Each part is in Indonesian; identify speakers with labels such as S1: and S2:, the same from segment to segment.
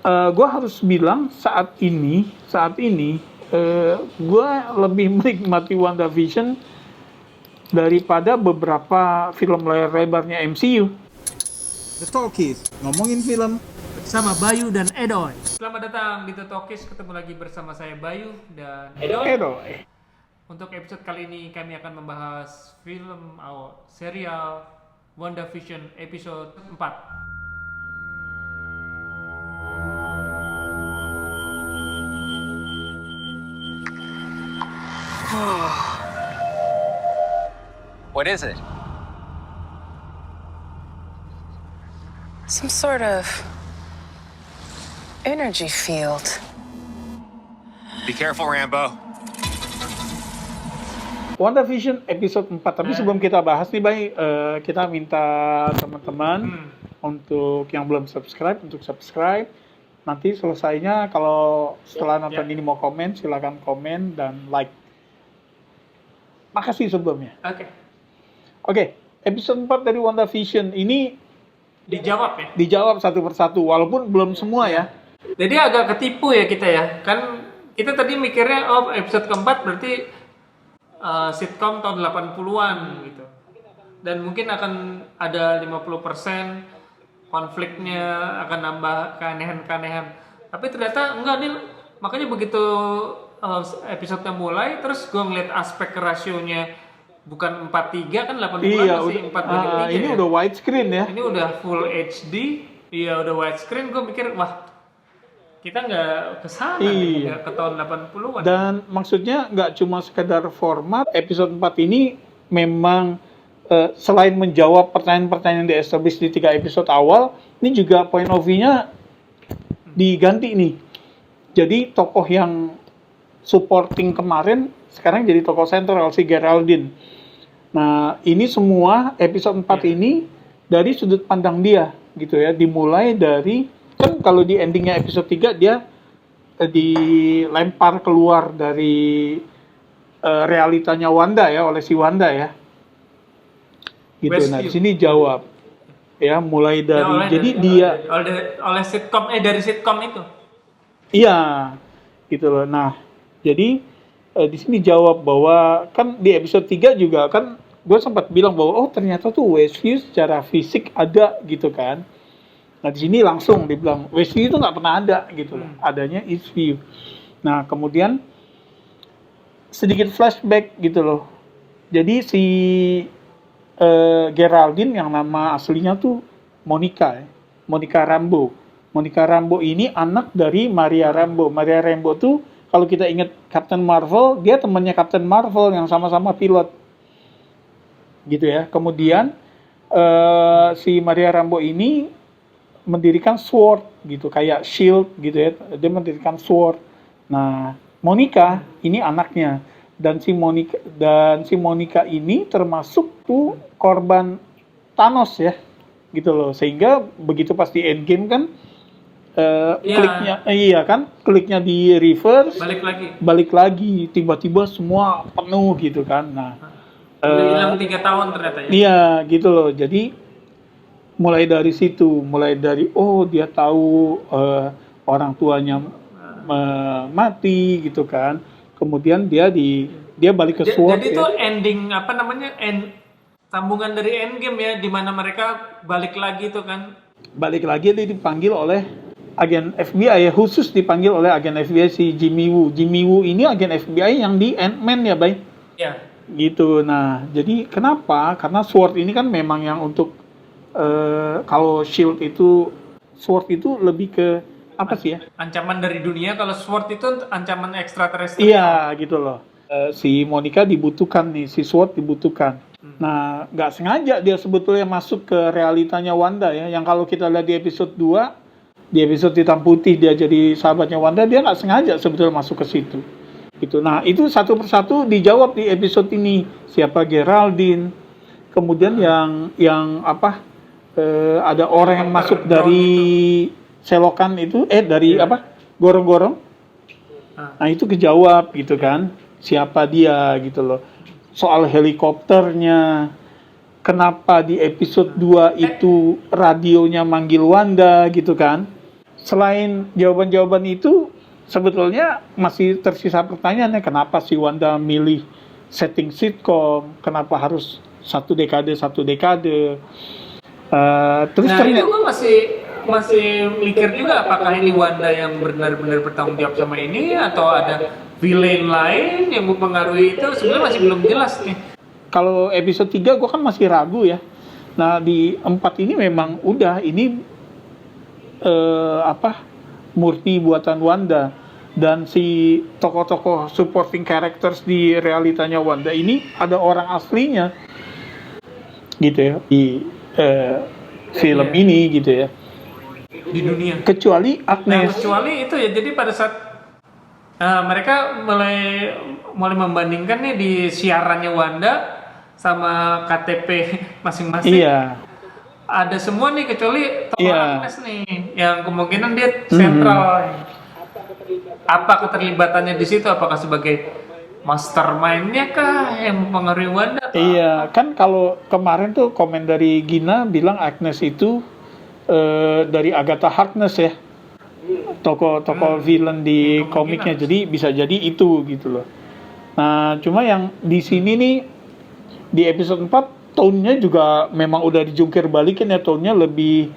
S1: Gue harus bilang saat ini gue lebih menikmati WandaVision daripada beberapa film layar lebarnya MCU.
S2: The Talkies, ngomongin film
S3: bersama Bayu dan Edoy. Selamat datang di The Talkies, ketemu lagi bersama saya Bayu dan Edoy. Untuk episode kali ini kami akan membahas film atau serial WandaVision episode 4.
S4: What is it?
S5: Some sort of energy field.
S4: Be careful, Rambo.
S1: WandaVision episode 4. Tapi sebelum kita bahas nih, Bay, kita minta teman-teman untuk yang belum subscribe, untuk subscribe. Nanti selesainya kalau setelah nonton ini mau komen, silakan komen dan like. Makasih sebelumnya. Oke, episode 4 dari WandaVision ini dijawab satu persatu, walaupun belum semua ya.
S3: Jadi agak ketipu ya kita ya. Kan kita tadi mikirnya episode keempat berarti sitcom tahun 80-an gitu. Dan mungkin akan ada 50% konfliknya, akan nambah keanehan-keanehan. Tapi ternyata enggak nih. Makanya begitu episode-nya mulai, terus gue ngeliat aspek rasionya bukan 4:3 kan 80-an masih 4:3.
S1: Ini udah widescreen ya.
S3: Ini udah full HD. Iya udah widescreen. Gue mikir wah kita nggak kesana nih, nggak ke tahun 80-an.
S1: Dan maksudnya nggak cuma sekedar format. Episode 4 ini memang selain menjawab pertanyaan-pertanyaan yang di-establish di 3 episode awal, ini juga point of view-nya diganti nih. Jadi tokoh yang supporting kemarin sekarang jadi tokoh sentral, si Geraldine. Nah, ini semua episode 4 ini dari sudut pandang dia gitu ya. Dimulai dari, kan kalau di endingnya episode 3 dia dilempar keluar dari realitanya Wanda ya, oleh si Wanda ya. Gitu. Nah, di sini jawab ya, mulai dari oleh
S3: sitcom dari sitcom itu.
S1: Iya. Gitu loh. Nah, jadi di sini jawab bahwa kan di episode 3 juga kan gue sempat bilang bahwa ternyata tuh Westview secara fisik ada gitu kan. Nah, di sini langsung dibilang Westview itu nggak pernah ada gitu loh. Adanya Eastview. Nah, kemudian sedikit flashback gitu loh. Jadi si Geraldine yang nama aslinya tuh Monica Rambeau. Monica Rambeau ini anak dari Maria Rambeau. Maria Rambeau tuh kalau kita ingat Captain Marvel, dia temannya Captain Marvel yang sama-sama pilot. Gitu ya. Kemudian si Maria Rambeau ini mendirikan SWORD gitu, kayak SHIELD gitu ya. Dia mendirikan SWORD. Nah, Monica ini anaknya, dan si Monica ini termasuk tuh korban Thanos ya. Gitu loh. Sehingga begitu pas di Endgame kan kliknya di reverse, balik lagi tiba-tiba semua penuh gitu kan. Nah,
S3: udah hilang 3 tahun ternyata ya.
S1: Iya gitu loh. Jadi mulai dari situ, dia tahu orang tuanya mati gitu kan. Kemudian dia balik ke SWORD.
S3: Jadi itu ending sambungan dari Endgame ya, di mana mereka balik lagi tuh kan.
S1: Balik lagi dia dipanggil oleh agen FBI ya, khusus dipanggil oleh agen FBI si Jimmy Woo. Jimmy Woo ini agen FBI yang di Ant-Man ya, Bay?
S3: Iya.
S1: Gitu. Nah, jadi kenapa? Karena SWORD ini kan memang yang untuk kalau SHIELD itu, SWORD itu lebih ke apa sih ya?
S3: Ancaman dari dunia. Kalau SWORD itu ancaman ekstraterestrial.
S1: Iya, gitu loh. Si Monica dibutuhkan nih, si SWORD dibutuhkan. Nah, nggak sengaja dia sebetulnya masuk ke realitanya Wanda ya. Yang kalau kita lihat di episode 2, di episode Hitam Putih dia jadi sahabatnya Wanda, dia nggak sengaja sebetulnya masuk ke situ. Gitu. Nah, itu satu persatu dijawab di episode ini. Siapa Geraldine? Kemudian ada orang yang masuk dari selokan itu, gorong-gorong. Nah, itu kejawab gitu kan. Siapa dia gitu loh. Soal helikopternya, kenapa di episode 2 itu radionya manggil Wanda gitu kan. selain jawaban-jawaban itu, sebetulnya masih tersisa pertanyaannya, kenapa si Wanda milih setting sitcom, kenapa harus satu dekade. Terus
S3: Nah itu
S1: ternyata
S3: gue masih mikir juga apakah ini Wanda yang benar-benar bertanggung jawab sama ini atau ada villain lain yang mempengaruhi itu, sebenarnya masih belum jelas nih.
S1: kalau episode 3 gue kan masih ragu ya. Nah di 4 ini memang udah ini murni buatan Wanda, dan si tokoh-tokoh supporting characters di realitanya Wanda ini ada orang aslinya gitu ya di film
S3: Iya.
S1: ini gitu ya,
S3: Di dunia.
S1: kecuali
S3: Nah,
S1: Agnes.
S3: kecuali itu ya, jadi pada saat mereka mulai membandingkan nih di siarannya Wanda sama KTP masing-masing.
S1: Iya.
S3: Ada semua nih kecuali tokoh
S1: Iya.
S3: Agnes nih, yang kemungkinan dia sentral. Apa keterlibatannya di situ? Apakah sebagai mastermind-nya kah yang mempengaruhi Wanda? Atau
S1: Iya, kan kalau kemarin tuh komen dari Gina bilang Agnes itu dari Agatha Harkness ya, tokoh villain di
S3: kemungkinan.
S1: komiknya, jadi bisa jadi itu gitu loh. Nah, cuma yang di sini nih di episode 4 tone-nya juga memang udah dijungkir balikin ya, tone-nya lebih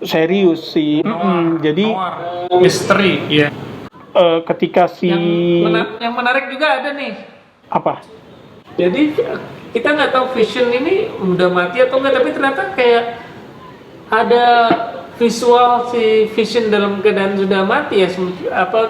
S1: serius sih. Jadi
S3: noir, misteri, ya.
S1: ketika si
S3: Yang menarik juga ada nih.
S1: apa?
S3: Jadi kita nggak tahu Vision ini udah mati atau enggak, tapi ternyata kayak ada visual si Vision dalam keadaan sudah mati ya,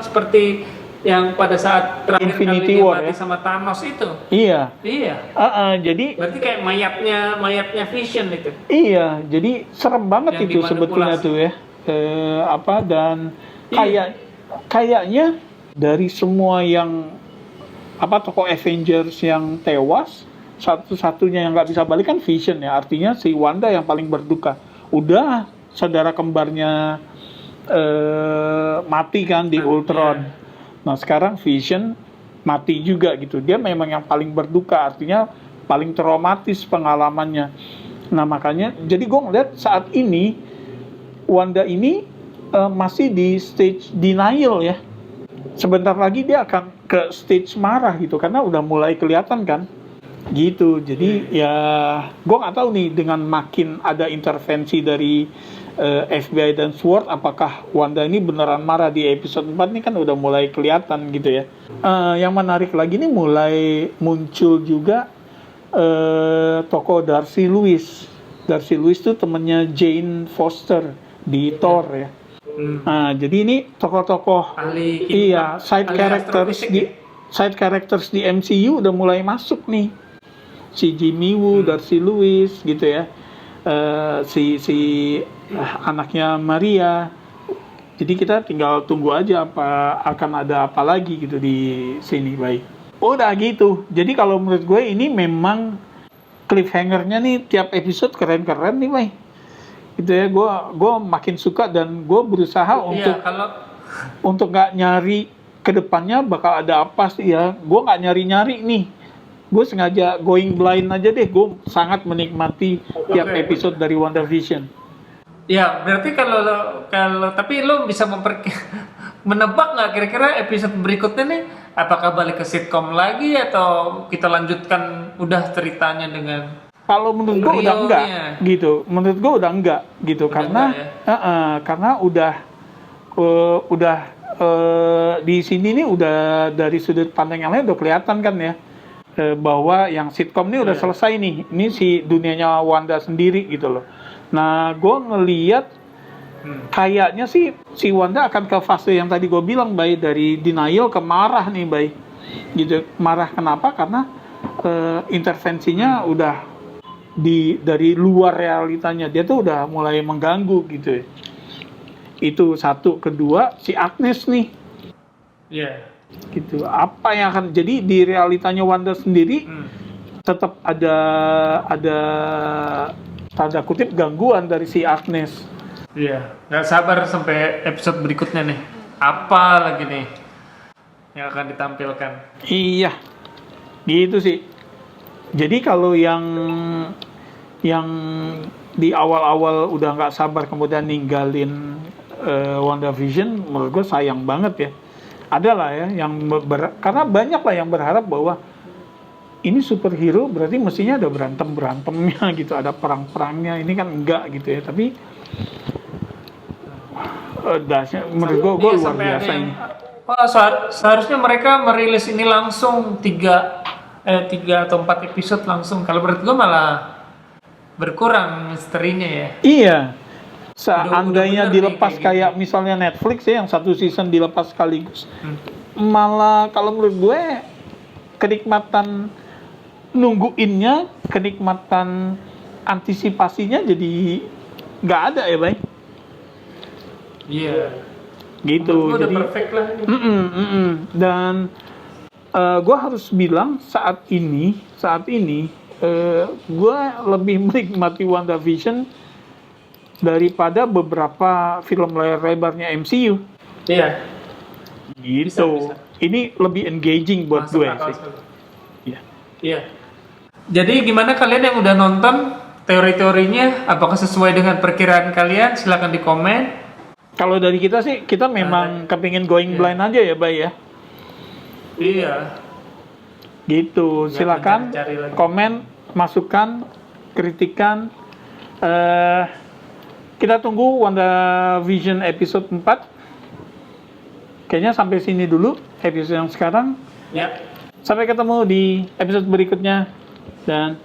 S3: seperti yang pada saat terakhir
S1: Infinity
S3: kali dia
S1: War
S3: mati
S1: ya?
S3: sama Thanos itu.
S1: Iya.
S3: Iya.
S1: Jadi
S3: Berarti kayak mayatnya Vision itu.
S1: iya, jadi serem banget
S3: Yang
S1: itu sebetulnya
S3: dimanipulasi.
S1: tuh ya. Dan
S3: Iya.
S1: kayaknya dari semua yang tokoh Avengers yang tewas, satu-satunya yang nggak bisa balik kan Vision ya. Artinya si Wanda yang paling berduka. Udah saudara kembarnya mati kan di Ultron. Nah sekarang Vision mati juga gitu. Dia memang yang paling berduka, artinya paling traumatis pengalamannya. Nah makanya, jadi gue ngeliat saat ini Wanda ini masih di stage denial ya. Sebentar lagi dia akan ke stage marah gitu, karena udah mulai kelihatan kan. Gitu, jadi ya gue nggak tahu nih dengan makin ada intervensi dari FBI dan SWORD, apakah Wanda ini beneran marah. Di episode 4 ini kan udah mulai kelihatan gitu ya. Yang menarik lagi nih mulai muncul juga tokoh Darcy Lewis. Darcy Lewis tuh temennya Jane Foster di Thor ya. Nah, jadi ini tokoh-tokoh
S3: Ahli
S1: side
S3: ahli
S1: characters
S3: astrofisik
S1: di
S3: ya?
S1: side characters di MCU udah mulai masuk nih. Si Jimmy Woo, Darcy Lewis gitu ya. Si anaknya Maria. Jadi kita tinggal tunggu aja akan ada apa lagi gitu di sini, baik. Udah gitu. Jadi kalau menurut gue ini memang cliffhanger-nya nih tiap episode keren-keren nih, baik. Gitu ya, gue makin suka dan gue berusaha
S3: Iya, kalau
S1: untuk nggak nyari ke depannya bakal ada apa sih ya. Gue nggak nyari-nyari nih. Gue sengaja going blind aja deh. Gue sangat menikmati tiap
S3: Oke.
S1: episode dari WandaVision.
S3: ya berarti kalau tapi lo bisa menebak nggak kira-kira episode berikutnya nih apakah balik ke sitcom lagi atau kita lanjutkan udah ceritanya dengan
S1: Kalau menurut gue udah enggak
S3: Realnya.
S1: gitu. Menurut gue udah enggak gitu,
S3: Udah
S1: karena
S3: enggak
S1: karena udah di sini nih udah dari sudut pandang yang lain udah kelihatan kan ya, bahwa yang sitcom ini udah
S3: Iya.
S1: selesai nih. Ini si dunianya Wanda sendiri gitu loh. Nah, gue ngeliat kayaknya sih si Wanda akan ke fase yang tadi gue bilang, Bay, dari denial ke marah nih, Bay. Gitu. Marah kenapa? Karena intervensinya udah dari luar realitanya. Dia tuh udah mulai mengganggu gitu ya. Itu satu. Kedua, si Agnes nih.
S3: ya
S1: Gitu. Apa yang akan jadi di realitanya Wanda sendiri tetap ada tanda kutip gangguan dari si Agnes.
S3: Iya, nggak sabar sampai episode berikutnya nih. Apa lagi nih yang akan ditampilkan?
S1: Iya, gitu sih. Jadi kalau yang di awal-awal udah nggak sabar kemudian ninggalin WandaVision, menurut gue sayang banget ya. Ada lah ya yang karena banyak lah yang berharap bahwa ini superhero berarti mestinya ada berantemnya gitu, ada perang-perangnya. Ini kan enggak gitu ya. Tapi dahsyat menurut gue
S3: Iya,
S1: luar
S3: sampai ada
S1: biasa
S3: yang,
S1: ini.
S3: "Wah, seharusnya mereka merilis ini langsung 3 atau 4 episode langsung." Kalau menurut gue malah berkurang misterinya ya.
S1: Iya.
S3: Udah
S1: Seandainya
S3: bener nih
S1: dilepas
S3: kayak
S1: kayak misalnya Netflix ya yang satu season dilepas sekaligus. Malah kalau menurut gue kenikmatan nungguinnya, kenikmatan antisipasinya jadi nggak ada ya, Bay.
S3: Iya.
S1: Gitu.
S3: Menurut gua udah
S1: Jadi
S3: perfect lah ini.
S1: dan gue harus bilang saat ini gue lebih menikmati WandaVision daripada beberapa film layar lebarnya MCU.
S3: Iya.
S1: Gitu.
S3: Bisa.
S1: Ini lebih engaging buat
S3: Masuk
S1: gue
S3: akal
S1: sih.
S3: sekali.
S1: Iya.
S3: Iya. Jadi gimana kalian yang udah nonton, teori-teorinya apakah sesuai dengan perkiraan kalian? Silahkan di komen.
S1: Kalau dari kita sih, kita memang kepingin going blind aja ya, Bay ya.
S3: Iya.
S1: Gitu.
S3: Nggak
S1: Silakan
S3: mencari-cari lagi.
S1: komen, masukan, kritikan. Kita tunggu WandaVision episode 4. Kayaknya sampai sini dulu episode yang sekarang.
S3: Ya.
S1: Sampai ketemu di episode berikutnya dan